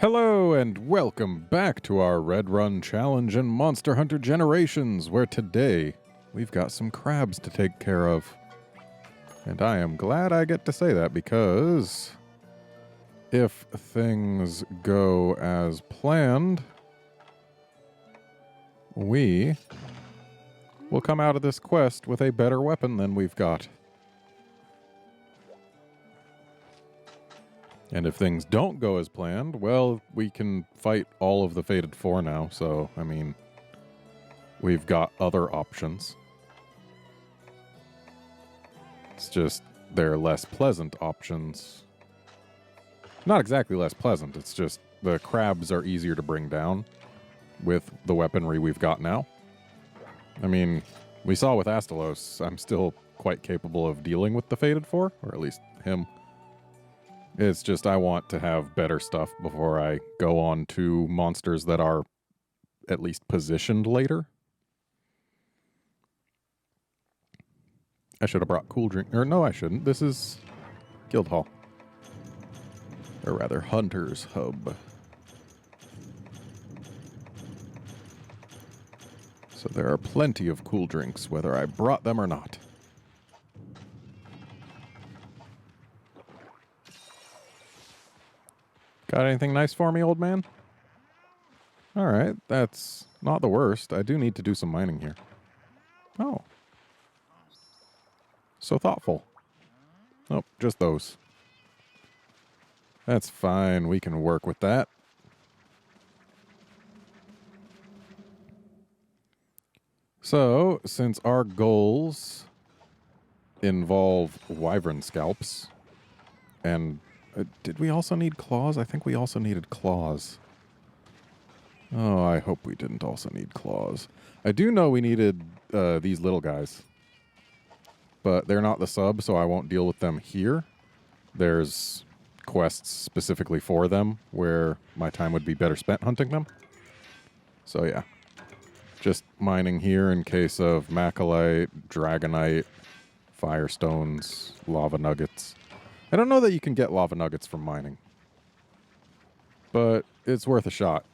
Hello and welcome back to our RedRun challenge in Monster Hunter Generations, where today we've got some crabs to take care of. And I am glad I get to say that because if things go as planned, we will come out of this quest with a better weapon than we've got. And if things don't go as planned, well, we can fight all of the Fated Four now, so, I mean, we've got other options. It's just, they're less pleasant options. Not exactly less pleasant, it's just the crabs are easier to bring down with the weaponry we've got now. I mean, we saw with Astalos, I'm still quite capable of dealing with the Fated Four, or at least him. It's just I want to have better stuff before I go on to monsters that are at least positioned later. I should have brought cool drink. Or no, I shouldn't. This is Guild Hall. Or rather, Hunter's Hub. So there are plenty of cool drinks, whether I brought them or not. Got anything nice for me, old man? Alright, that's not the worst. I do need to do some mining here. Oh. So thoughtful. Nope, just those. That's fine, we can work with that. So, since our goals involve wyvern scalps, and did we also need claws? I think we also needed claws. Oh, I hope we didn't also need claws. I do know we needed these little guys. But they're not the sub, so I won't deal with them here. There's quests specifically for them where my time would be better spent hunting them. So yeah. Just mining here in case of Macalite, Dragonite, Firestones, Lava Nuggets. I don't know that you can get lava nuggets from mining, but it's worth a shot.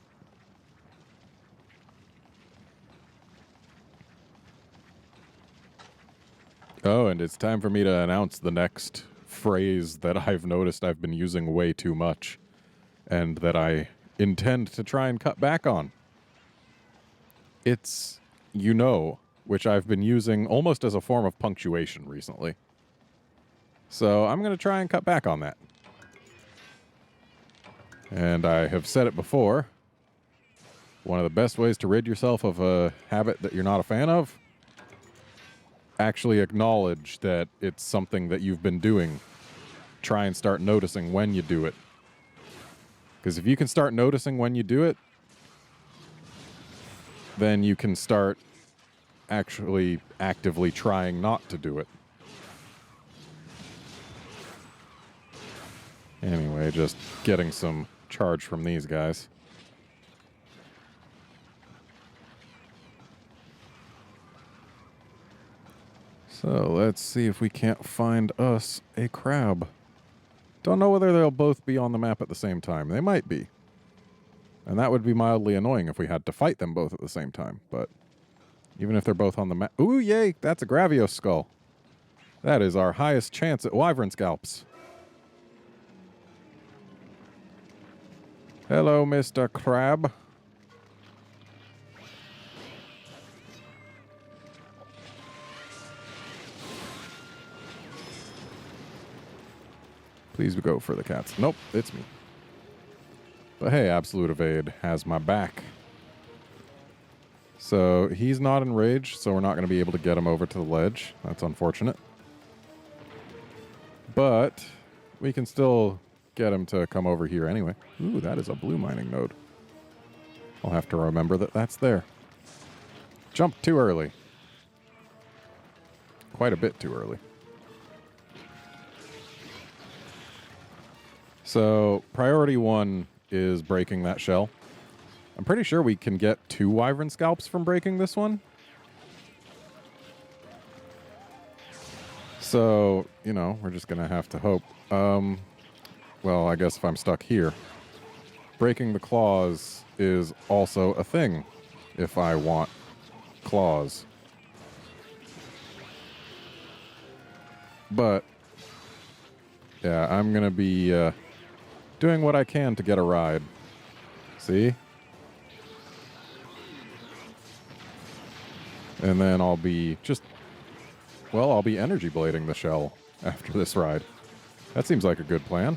Oh, and it's time for me to announce the next phrase that I've noticed I've been using way too much, and that I intend to try and cut back on. It's, you know, which I've been using almost as a form of punctuation recently. So I'm going to try and cut back on that. And I have said it before. One of the best ways to rid yourself of a habit that you're not a fan of, actually acknowledge that it's something that you've been doing. Try and start noticing when you do it. Because if you can start noticing when you do it, then you can start actually actively trying not to do it. Anyway, just getting some charge from these guys. So let's see if we can't find us a crab. Don't know whether they'll both be on the map at the same time. They might be. And that would be mildly annoying if we had to fight them both at the same time. But even if they're both on the map... Ooh, yay! That's a Gravios skull. That is our highest chance at wyvern scalps. Hello, Mr. Crab. Please go for the cats. Nope, it's me. But hey, Absolute Evade has my back. So he's not enraged, so we're not going to be able to get him over to the ledge. That's unfortunate. But we can still get him to come over here anyway. Ooh, that is a blue mining node. I'll have to remember that that's there. Jumped too early. Quite a bit too early. So, priority one is breaking that shell. I'm pretty sure we can get 2 wyvern scalps from breaking this one. So, you know, we're just going to have to hope. Well, I guess if I'm stuck here, breaking the claws is also a thing if I want claws. But, yeah, I'm going to be doing what I can to get a ride. See? And then I'll be I'll be energy blading the shell after this ride. That seems like a good plan.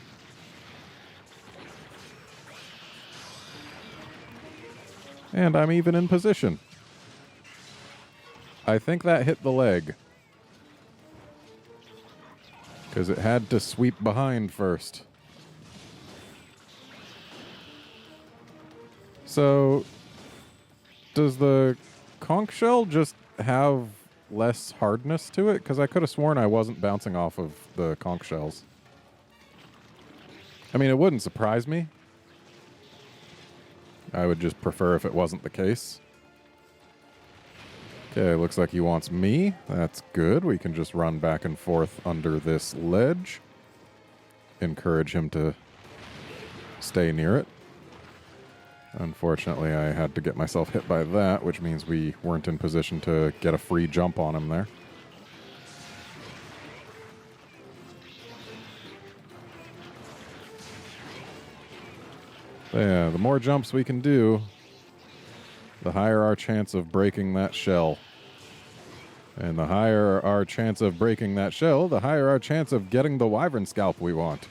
And I'm even in position. I think that hit the leg. Because it had to sweep behind first. So, does the conch shell just have less hardness to it? Because I could have sworn I wasn't bouncing off of the conch shells. I mean, it wouldn't surprise me. I would just prefer if it wasn't the case. Okay, looks like he wants me. That's good. We can just run back and forth under this ledge. Encourage him to stay near it. Unfortunately, I had to get myself hit by that, which means we weren't in position to get a free jump on him there. Yeah, the more jumps we can do, the higher our chance of breaking that shell. And the higher our chance of breaking that shell, the higher our chance of getting the wyvern scalp we want.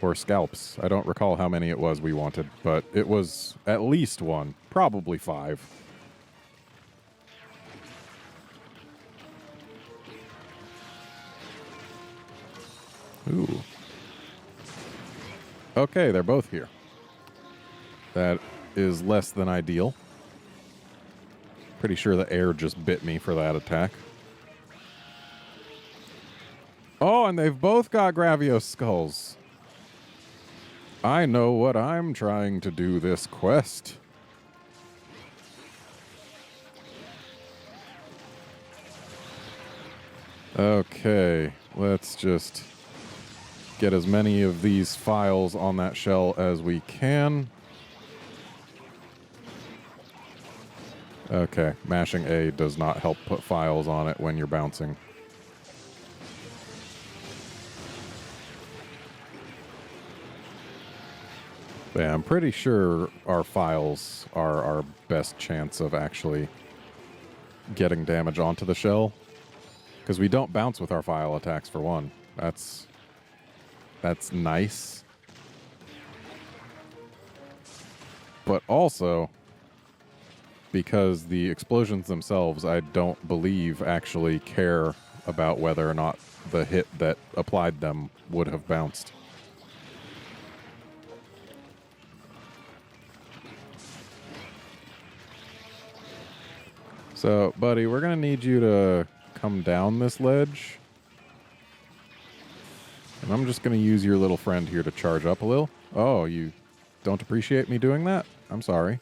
Or scalps. I don't recall how many it was we wanted, but it was at least one. Probably 5. Ooh. Okay, they're both here. That is less than ideal. Pretty sure the air just bit me for that attack. Oh, and they've both got Gravios skulls. I know what I'm trying to do this quest. Okay, let's just get as many of these files on that shell as we can. Okay, mashing A does not help put files on it when you're bouncing. Yeah, I'm pretty sure our files are our best chance of actually getting damage onto the shell. Because we don't bounce with our file attacks, for one. That's nice. But also, because the explosions themselves, I don't believe, actually care about whether or not the hit that applied them would have bounced. So, buddy, we're going to need you to come down this ledge. And I'm just going to use your little friend here to charge up a little. Oh, you don't appreciate me doing that? I'm sorry.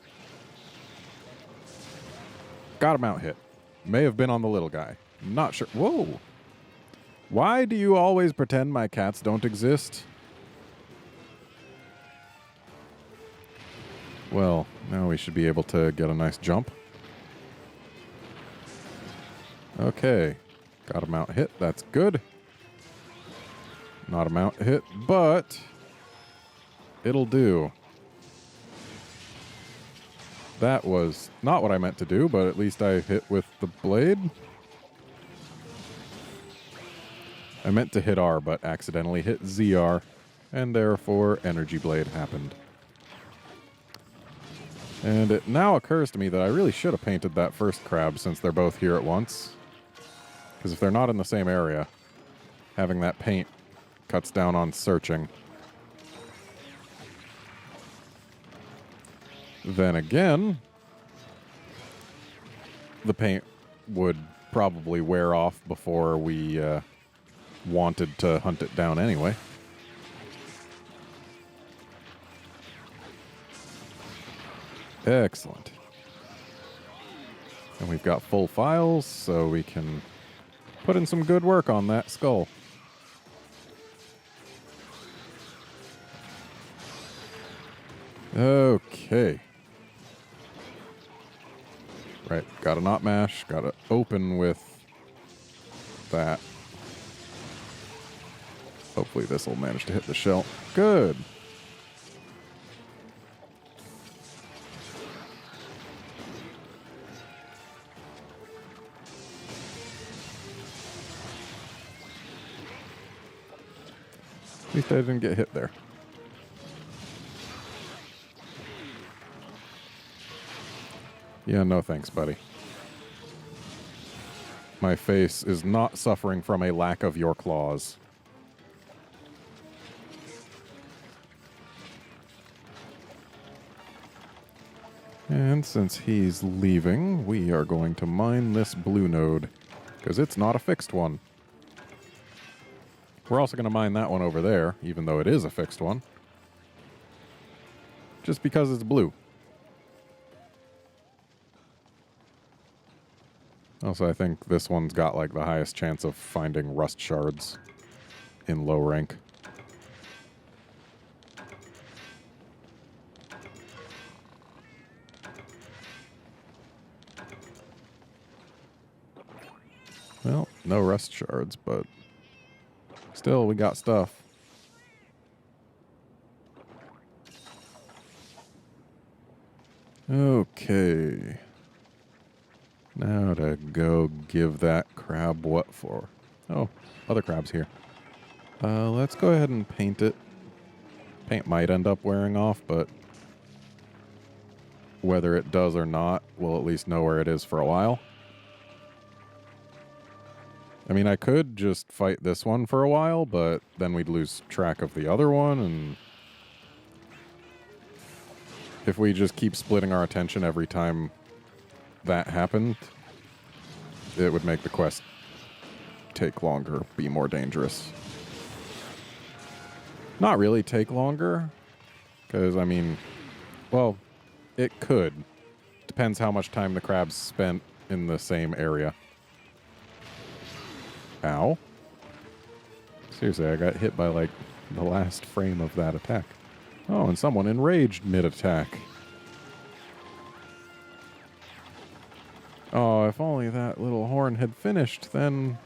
Got him out hit. May have been on the little guy. Not sure. Whoa. Why do you always pretend my cats don't exist? Well, now we should be able to get a nice jump. Okay. Got him out hit. That's good. Not a mount hit, but it'll do. That was not what I meant to do, but at least I hit with the blade. I meant to hit R, but accidentally hit ZR, and therefore Energy Blade happened. And it now occurs to me that I really should have painted that first crab since they're both here at once. Because if they're not in the same area, having that paint cuts down on searching. Then again, the paint would probably wear off before we wanted to hunt it down anyway. Excellent. And we've got full files, so we can put in some good work on that skull. Okay. Right, gotta not mash, gotta open with that. Hopefully this will manage to hit the shell. Good. At least I didn't get hit there. Yeah, no thanks, buddy. My face is not suffering from a lack of your claws. And since he's leaving, we are going to mine this blue node, because it's not a fixed one. We're also going to mine that one over there, even though it is a fixed one. Just because it's blue. Also, I think this one's got like the highest chance of finding rust shards in low rank. Well, no rust shards, but still, we got stuff. Okay. Now to go give that crab what for? Oh, other crabs here. Let's go ahead and paint it. Paint might end up wearing off, but whether it does or not, we'll at least know where it is for a while. I mean, I could just fight this one for a while, but then we'd lose track of the other one, and if we just keep splitting our attention every time that happened, it would make the quest take longer, be more dangerous. Not really take longer, because, I mean, well, it could. Depends how much time the crabs spent in the same area. Ow. Seriously, I got hit by, like, the last frame of that attack. Oh, and someone enraged mid-attack. Oh, if only that little horn had finished, then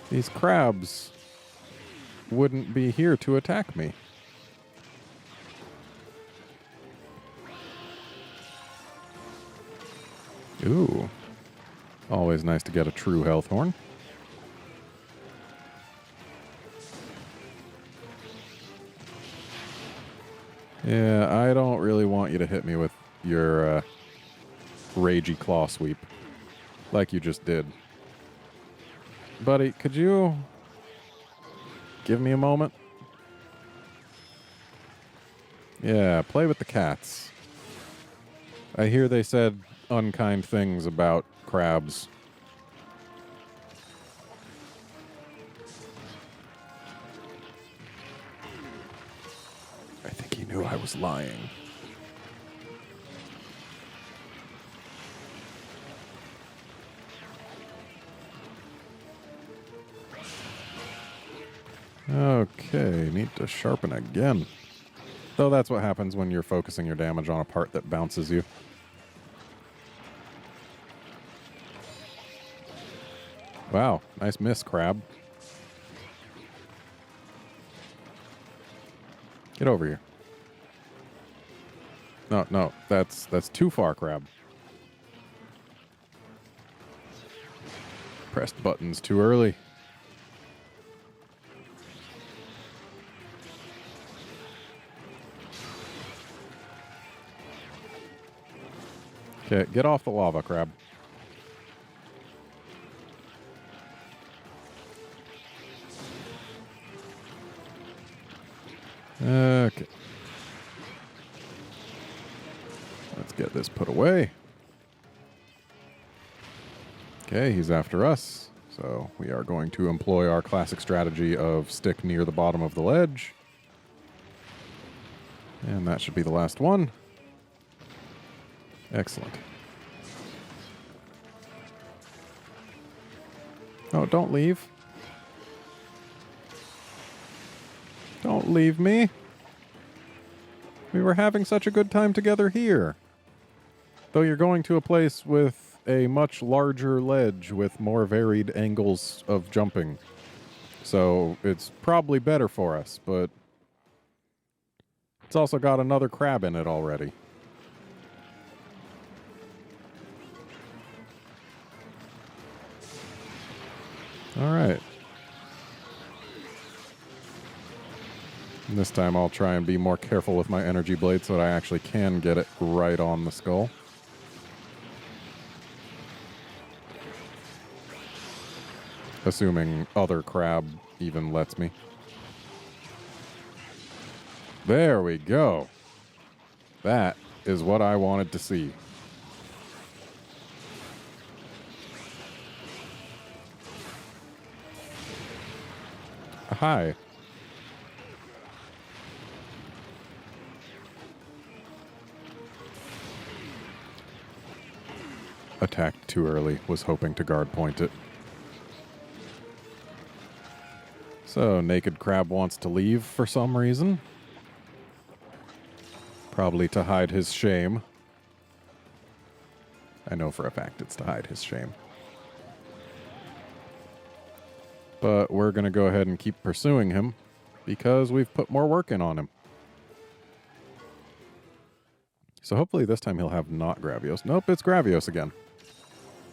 these crabs wouldn't be here to attack me. Ooh. Always nice to get a true health horn. Yeah, I don't really want you to hit me with your ragey claw sweep like you just did. Buddy, could you give me a moment? Yeah, play with the cats. I hear they said unkind things about crabs. I think he knew I was lying. Okay, need to sharpen again. Though that's what happens when you're focusing your damage on a part that bounces you. Wow, nice miss, crab. Get over here. No, that's too far, crab. Pressed buttons too early. Okay, get off the lava, crab. Okay. Let's get this put away. Okay, he's after us. So we are going to employ our classic strategy of stick near the bottom of the ledge. And that should be the last one. Excellent. Oh, don't leave. Don't leave me. We were having such a good time together here. Though you're going to a place with a much larger ledge with more varied angles of jumping. So it's probably better for us, but it's also got another crab in it already. All right. And this time I'll try and be more careful with my energy blade so that I actually can get it right on the skull. Assuming other crab even lets me. There we go. That is what I wanted to see. Hi. Attacked too early. Was hoping to guard point it. So, Naked Crab wants to leave for some reason. Probably to hide his shame. I know for a fact it's to hide his shame. But we're going to go ahead and keep pursuing him because we've put more work in on him. So hopefully this time he'll have not Gravios. Nope, it's Gravios again.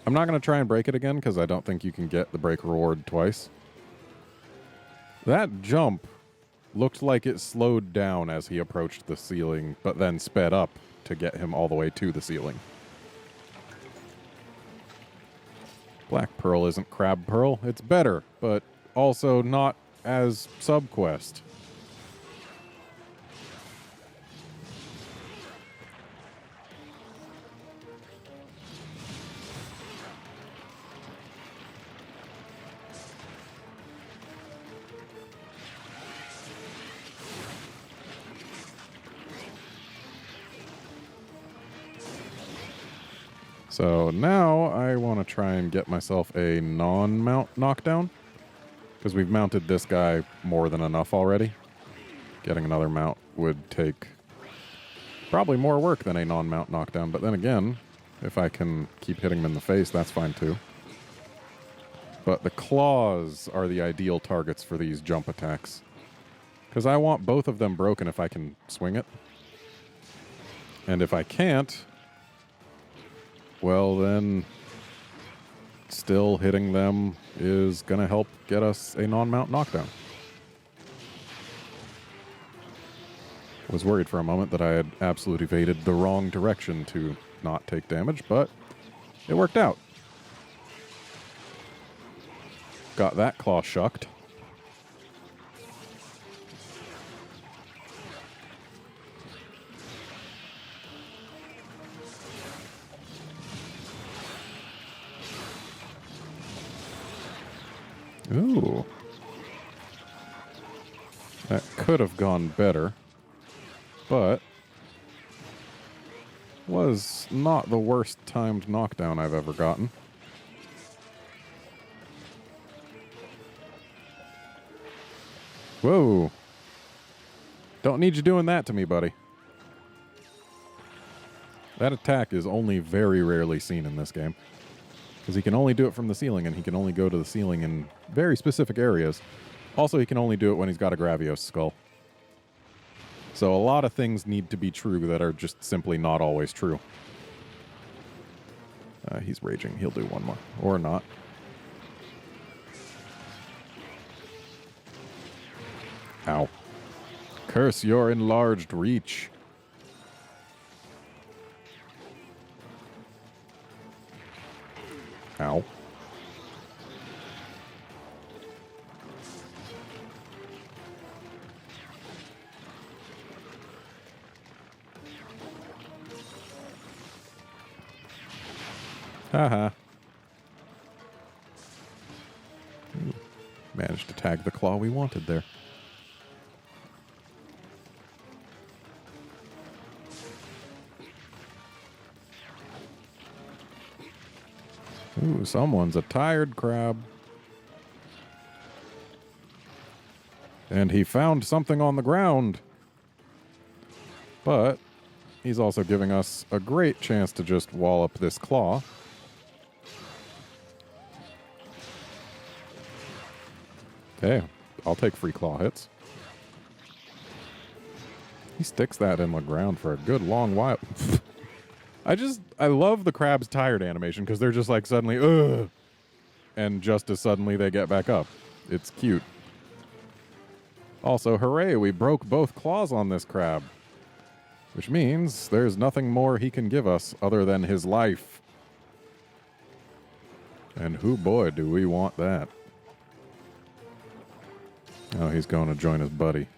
I'm not going to try and break it again because I don't think you can get the break reward twice. That jump looked like it slowed down as he approached the ceiling, but then sped up to get him all the way to the ceiling. Black Pearl isn't Crab Pearl. It's better, but also not as sub-quest. So now I want to try and get myself a non-mount knockdown, because we've mounted this guy more than enough already. Getting another mount would take probably more work than a non-mount knockdown, but then again, if I can keep hitting him in the face, that's fine too. But the claws are the ideal targets for these jump attacks, because I want both of them broken if I can swing it. And if I can't, well, then still hitting them is going to help get us a non-mount knockdown. Was worried for a moment that I had absolutely evaded the wrong direction to not take damage, but it worked out. Got that claw shucked. Ooh. That could have gone better, but was not the worst timed knockdown I've ever gotten. Whoa. Don't need you doing that to me, buddy. That attack is only very rarely seen in this game, because he can only do it from the ceiling, and he can only go to the ceiling in very specific areas. Also, he can only do it when he's got a Gravios skull. So a lot of things need to be true that are just simply not always true. He's raging. He'll do one more. Or not. Ow. Curse your enlarged reach. Ow. Haha. Managed to tag the claw we wanted there. Ooh, someone's a tired crab. And he found something on the ground. But he's also giving us a great chance to just wall up this claw. Hey, I'll take free claw hits. He sticks that in the ground for a good long while. I love the crab's tired animation because they're just like suddenly, ugh, and just as suddenly they get back up. It's cute. Also, hooray, we broke both claws on this crab, which means there's nothing more he can give us other than his life. And who boy do we want that. Oh, he's going to join his buddy.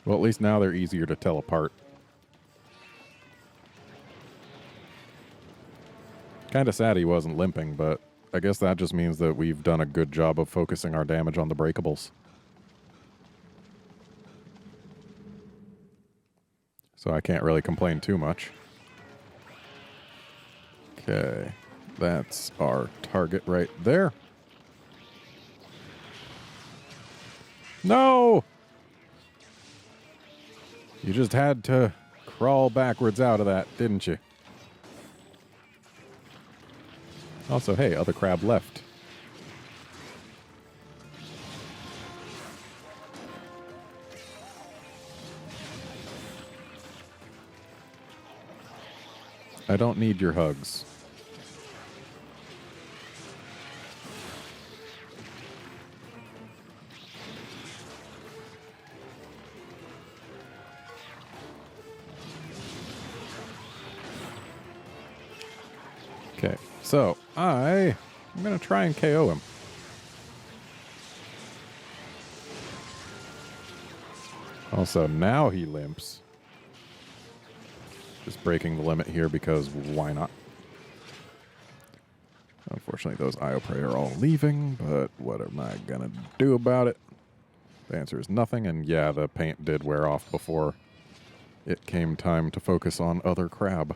Well, at least now they're easier to tell apart. Kind of sad he wasn't limping, but I guess that just means that we've done a good job of focusing our damage on the breakables. So I can't really complain too much. Okay, that's our target right there. No! You just had to crawl backwards out of that, didn't you? Also, hey, other crab left. I don't need your hugs. Okay, so I'm going to try and KO him. Also, now he limps. Just breaking the limit here because why not? Unfortunately, those IO Prey are all leaving, but what am I going to do about it? The answer is nothing, and yeah, the paint did wear off before it came time to focus on other crab.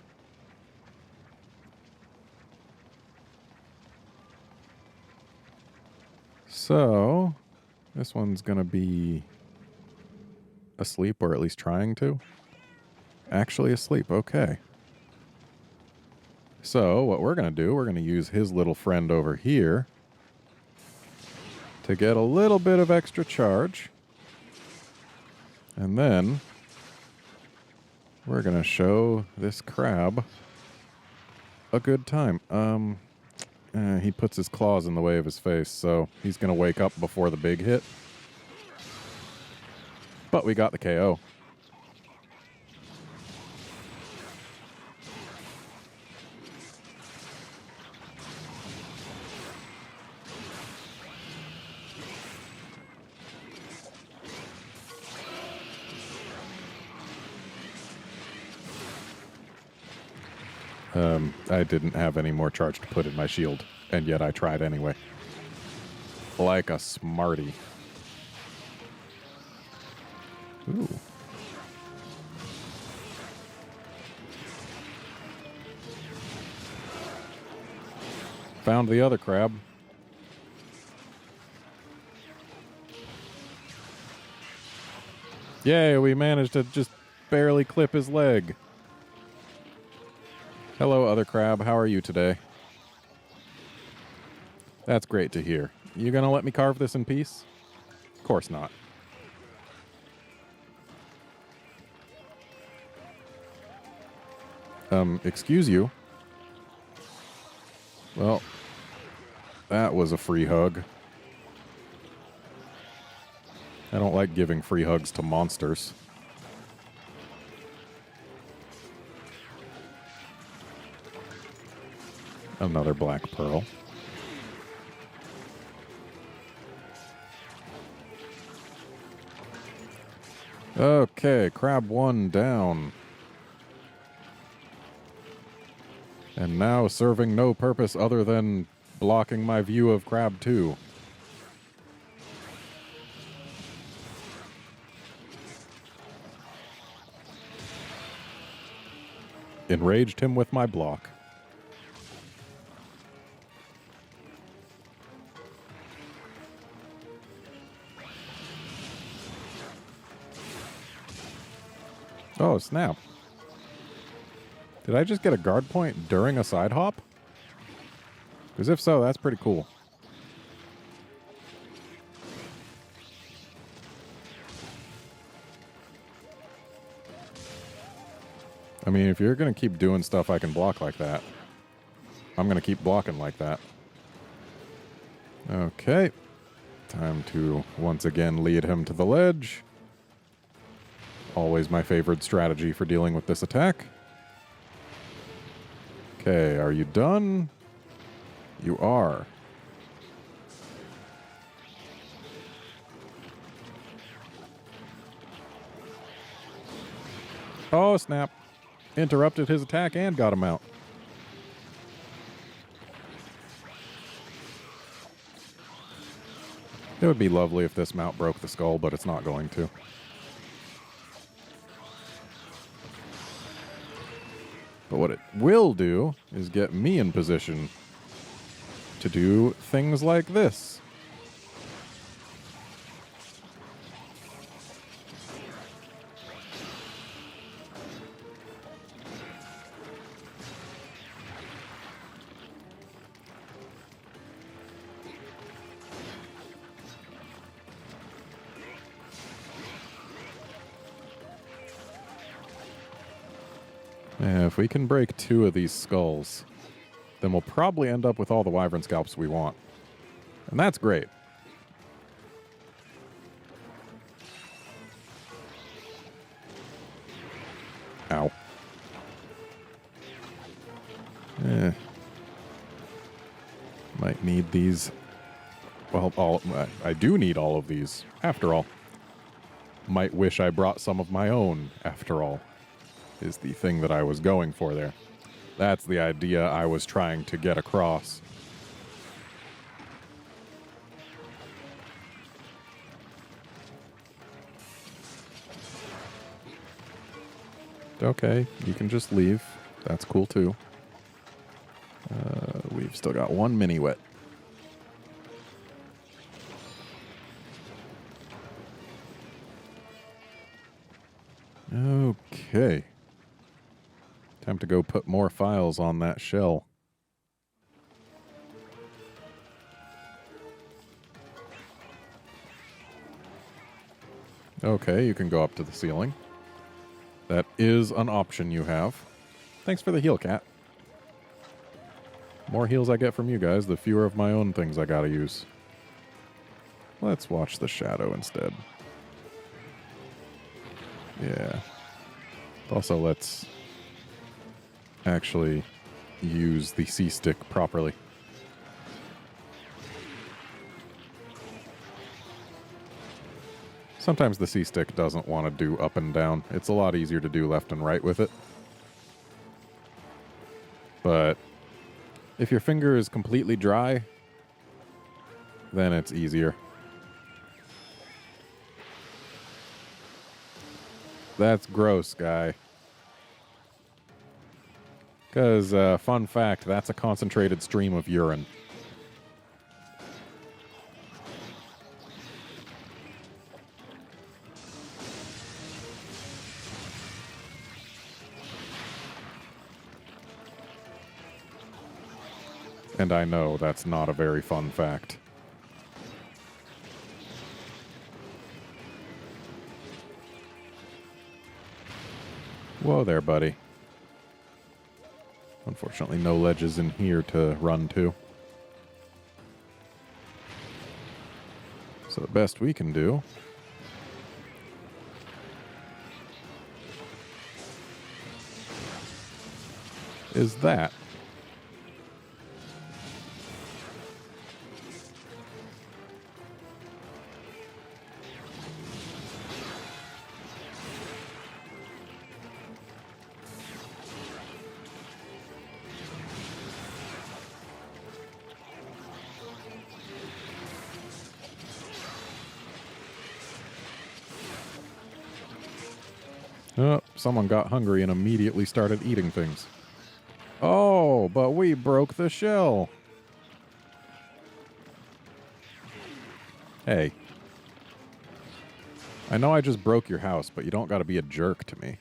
So, this one's going to be asleep, or at least trying to. Actually asleep, okay. So, what we're going to do, we're going to use his little friend over here to get a little bit of extra charge. And then we're going to show this crab a good time. He puts his claws in the way of his face, so he's going to wake up before the big hit. But we got the KO. I didn't have any more charge to put in my shield, and yet I tried anyway. Like a smarty. Ooh. Found the other crab. Yay, we managed to just barely clip his leg. Hello, other crab. How are you today? That's great to hear. You gonna let me carve this in peace? Of course not. Excuse you? Well, that was a free hug. I don't like giving free hugs to monsters. Another black pearl. Okay, crab 1 down. And now serving no purpose other than blocking my view of crab 2. Enraged him with my block. Oh, snap. Did I just get a guard point during a side hop? Because if so, that's pretty cool. I mean, if you're going to keep doing stuff I can block like that, I'm going to keep blocking like that. Okay. Time to once again lead him to the ledge. Always my favorite strategy for dealing with this attack. Okay, are you done? You are. Oh, snap. Interrupted his attack and got him out. It would be lovely if this mount broke the skull, but it's not going to. But what it will do is get me in position to do things like this. If we can break 2 of these skulls, then we'll probably end up with all the wyvern scalps we want. And that's great. Ow. Might need these. Well, I do need all of these, after all. Might wish I brought some of my own, after all, is the thing that I was going for there. That's the idea I was trying to get across. Okay, you can just leave. That's cool too. We've still got 1 mini wet. Okay. Time to go put more files on that shell. Okay, you can go up to the ceiling. That is an option you have. Thanks for the heal, cat. More heals I get from you guys, the fewer of my own things I gotta use. Let's watch the shadow instead. Yeah. Also, let's actually use the C-stick properly. Sometimes the C-stick doesn't want to do up and down. It's a lot easier to do left and right with it. But if your finger is completely dry, then it's easier. That's gross, guy. Because, fun fact, that's a concentrated stream of urine. And I know that's not a very fun fact. Whoa there, buddy. Unfortunately, no ledges in here to run to. So the best we can do is that. Oh, someone got hungry and immediately started eating things. Oh, but we broke the shell. Hey. I know I just broke your house, but you don't gotta be a jerk to me.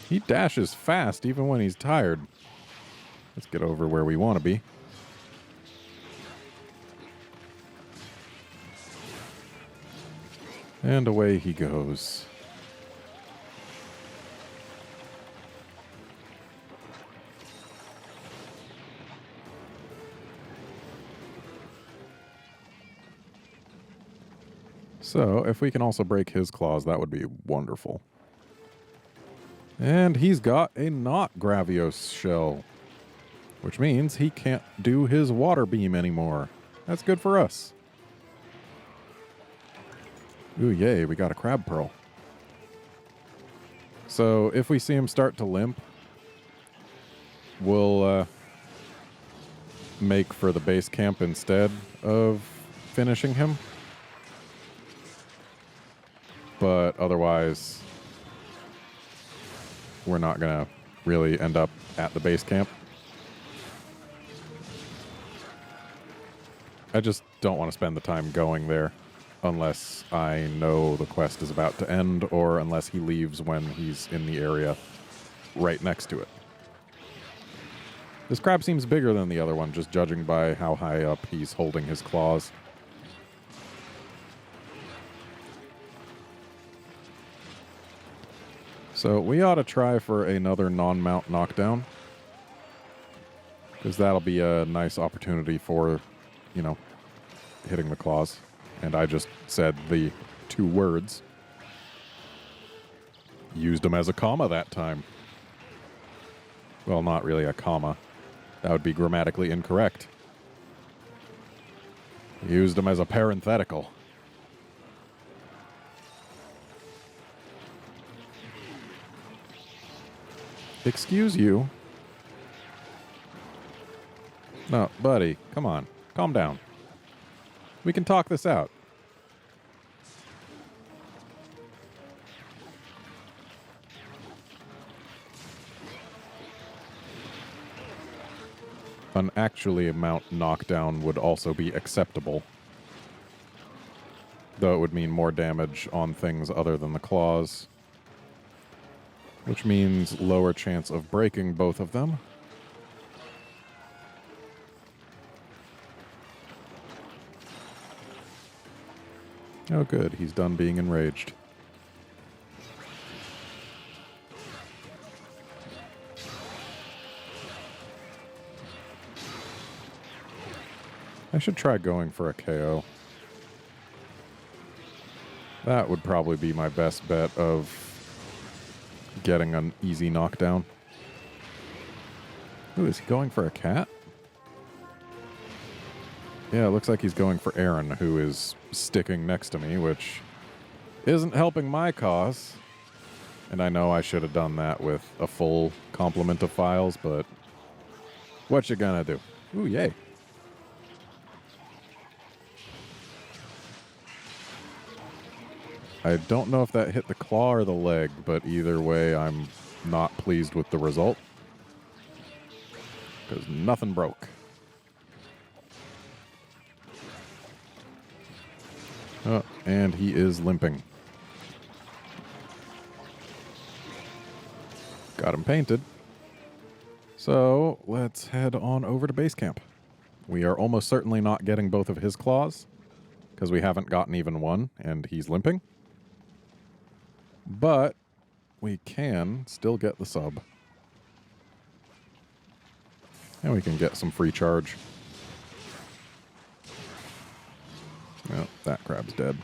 He dashes fast even when he's tired. Let's get over where we want to be. And away he goes. So, if we can also break his claws, that would be wonderful. And he's got a not Gravios shell, which means he can't do his water beam anymore. That's good for us. Ooh, yay, we got a crab pearl. So, if we see him start to limp, we'll make for the base camp instead of finishing him. But otherwise, we're not going to really end up at the base camp. I just don't want to spend the time going there unless I know the quest is about to end or unless he leaves when he's in the area right next to it. This crab seems bigger than the other one, just judging by how high up he's holding his claws. So we ought to try for another non-mount knockdown, because that'll be a nice opportunity for, you know, hitting the claws. And I just said the 2 words. Used them as a comma that time. Well, not really a comma. That would be grammatically incorrect. Used them as a parenthetical. Excuse you? No, buddy, come on. Calm down. We can talk this out. An actually mount knockdown would also be acceptable. Though it would mean more damage on things other than the claws. Which means lower chance of breaking both of them. Oh good, he's done being enraged. I should try going for a KO. That would probably be my best bet of getting an easy knockdown. Ooh, is he going for a cat? Yeah, it looks like he's going for Aaron, who is sticking next to me, which isn't helping my cause. And I know I should have done that with a full complement of files, but what you gonna do? Ooh, yay. I don't know if that hit the claw or the leg, but either way, I'm not pleased with the result. Because nothing broke. Oh, and he is limping. Got him painted. So, let's head on over to base camp. We are almost certainly not getting both of his claws, because we haven't gotten even one, and he's limping. But we can still get the sub. And we can get some free charge. Well, that crab's dead.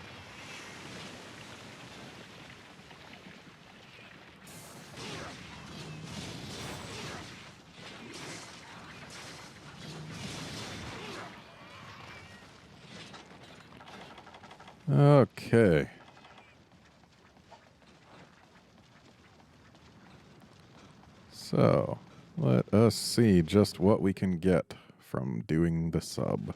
Okay. So, let us see just what we can get from doing the sub.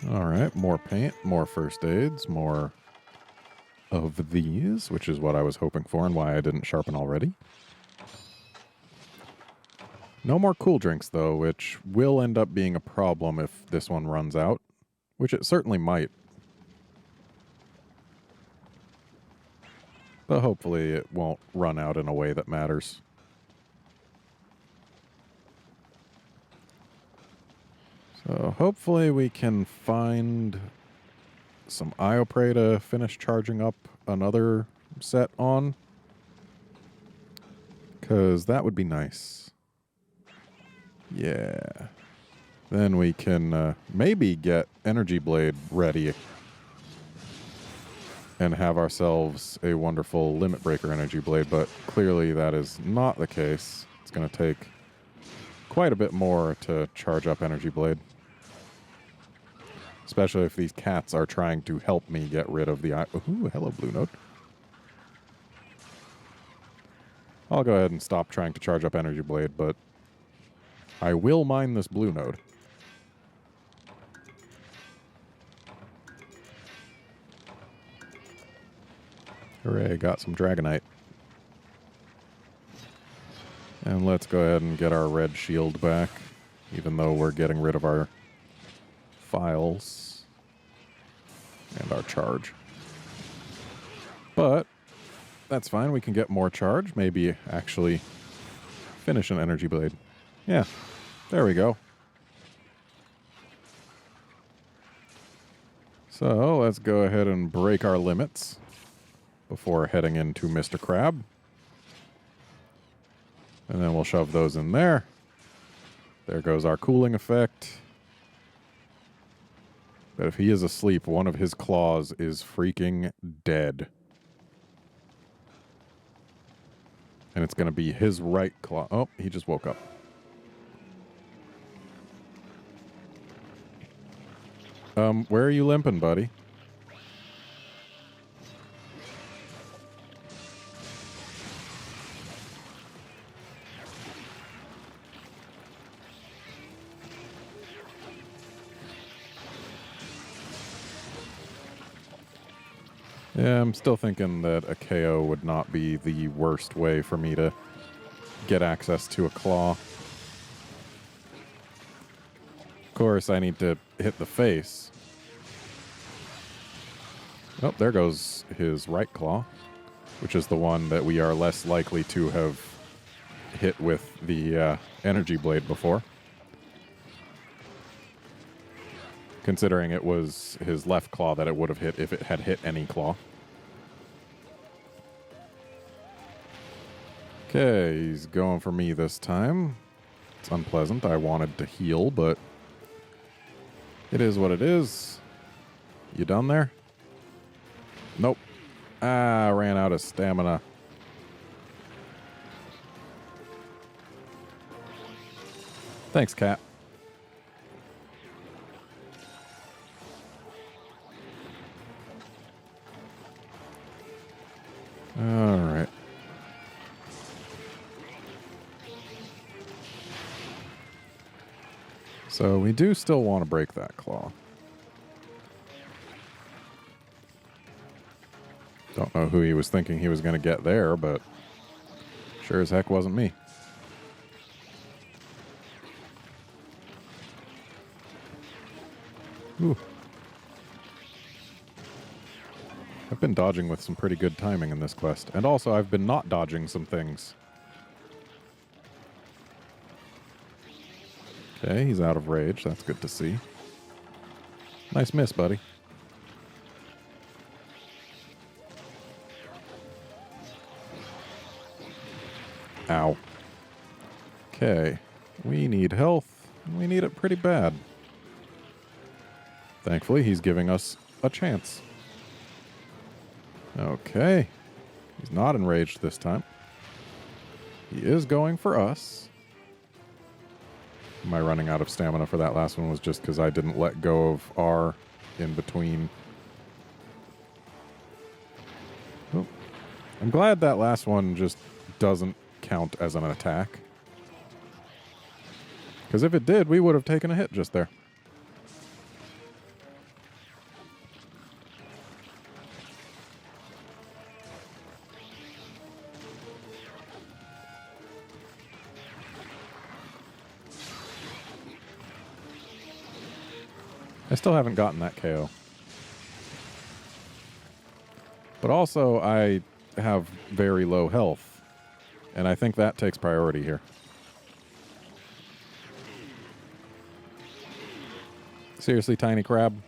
All right, more paint, more first aids, more of these, which is what I was hoping for and why I didn't sharpen already. No more cool drinks, though, which will end up being a problem if this one runs out, which it certainly might. But hopefully it won't run out in a way that matters. So hopefully we can find some Ioprey to finish charging up another set on. Because that would be nice. Yeah. Then we can maybe get Energy Blade ready and have ourselves a wonderful Limit Breaker Energy Blade, but clearly that is not the case. It's going to take quite a bit more to charge up Energy Blade. Especially if these cats are trying to help me get rid of the... Ooh, hello, Blue Node. I'll go ahead and stop trying to charge up Energy Blade, but I will mine this Blue Node. Hooray, got some Dragonite. And let's go ahead and get our red shield back, even though we're getting rid of our files and our charge. But that's fine, we can get more charge, maybe actually finish an Energy Blade. Yeah, there we go. So let's go ahead and break our limits before heading into Mr. Crab. And then we'll shove those in there. There goes our cooling effect. But if he is asleep, one of his claws is freaking dead. And it's going to be his right claw. Oh, he just woke up. Where are you limping, buddy? Yeah, I'm still thinking that a KO would not be the worst way for me to get access to a claw. Of course, I need to hit the face. Oh, there goes his right claw, which is the one that we are less likely to have hit with the Energy Blade before. Considering it was his left claw that it would have hit if it had hit any claw. Okay, he's going for me this time. It's unpleasant. I wanted to heal, but it is what it is. You done there? Nope. Ah, ran out of stamina. Thanks, cat. All right. So we do still want to break that claw. Don't know who he was thinking he was going to get there, but sure as heck wasn't me. Ooh. I've been dodging with some pretty good timing in this quest. And also, I've been not dodging some things. Okay, he's out of rage. That's good to see. Nice miss, buddy. Ow. Okay. We need health. We need it pretty bad. Thankfully, he's giving us a chance. Okay. He's not enraged this time. He is going for us. My running out of stamina for that last one was just because I didn't let go of R in between. Oh. I'm glad that last one just doesn't count as an attack. Because if it did, we would have taken a hit just there. I still haven't gotten that KO. But also, I have very low health, and I think that takes priority here. Seriously, tiny crab?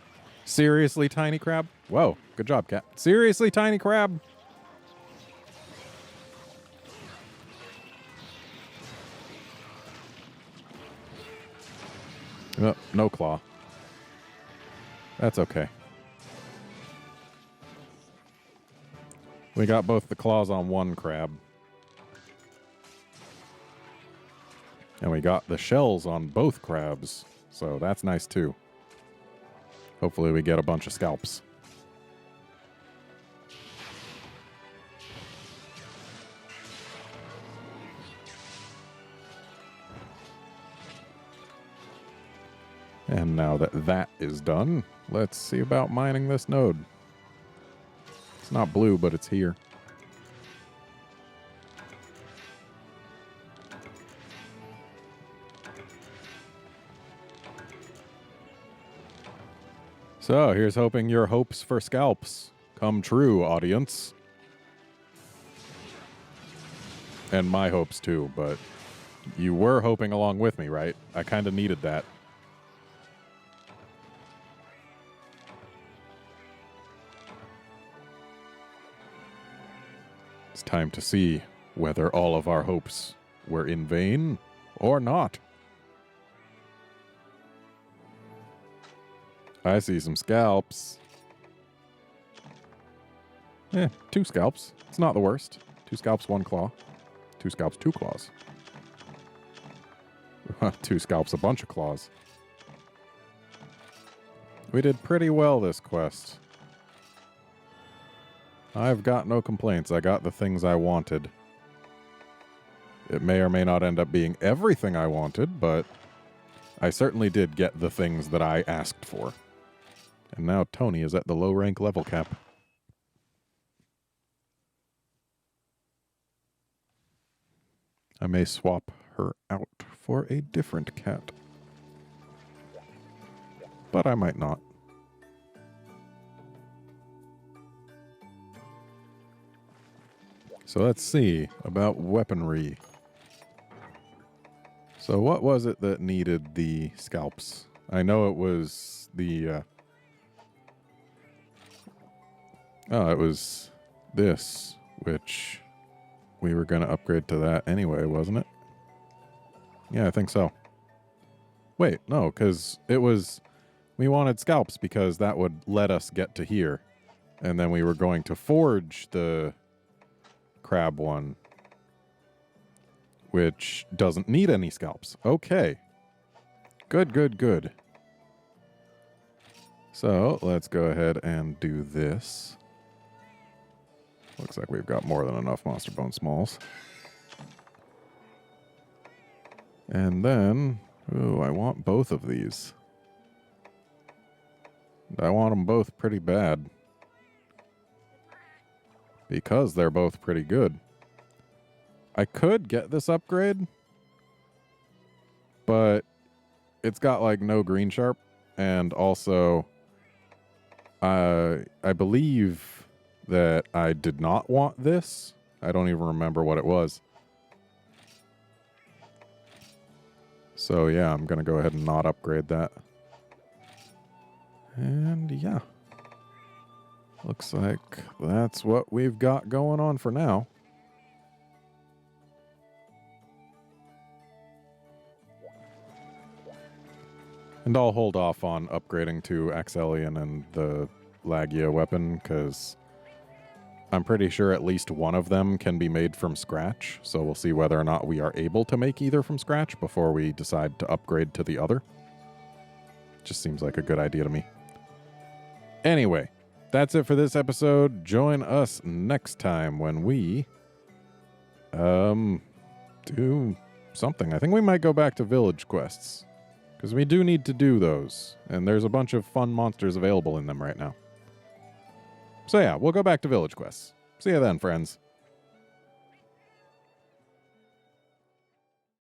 Seriously, tiny crab? Whoa, good job, cat. Seriously, tiny crab? Oh, no claw. That's okay. We got both the claws on one crab. And we got the shells on both crabs. So that's nice too. Hopefully we get a bunch of scalps. And now that that is done, let's see about mining this node. It's not blue, but it's here. So here's hoping your hopes for scalps come true, audience. And my hopes too, but you were hoping along with me, right? I kind of needed that. It's time to see whether all of our hopes were in vain or not. I see some scalps. 2 scalps. It's not the worst. 2 scalps, 1 claw. 2 scalps, 2 claws. 2 scalps, a bunch of claws. We did pretty well this quest. I've got no complaints. I got the things I wanted. It may or may not end up being everything I wanted, but I certainly did get the things that I asked for. And now Tony is at the low rank level cap. I may swap her out for a different cat. But I might not. So let's see about weaponry. So what was it that needed the scalps? I know it was the... it was this, which we were going to upgrade to that anyway, wasn't it? Yeah, I think so. Wait, no, because it was... We wanted scalps because that would let us get to here. And then we were going to forge the crab one, which doesn't need any scalps. Okay. Good, good, good. So let's go ahead and do this. Looks like we've got more than enough Monster Bone Smalls. And then, ooh, I want both of these. I want them both pretty bad. Because they're both pretty good. I could get this upgrade, but it's got like no green sharp, and also I believe that I did not want this. I don't even remember what it was. So yeah, I'm gonna go ahead and not upgrade that. And yeah. Looks like that's what we've got going on for now. And I'll hold off on upgrading to Axelion and the Lagia weapon, because I'm pretty sure at least one of them can be made from scratch. So we'll see whether or not we are able to make either from scratch before we decide to upgrade to the other. Just seems like a good idea to me. Anyway. That's it for this episode. Join us next time when we do something. I think we might go back to village quests, because we do need to do those, and there's a bunch of fun monsters available in them right now. So yeah, we'll go back to village quests. See you then, friends.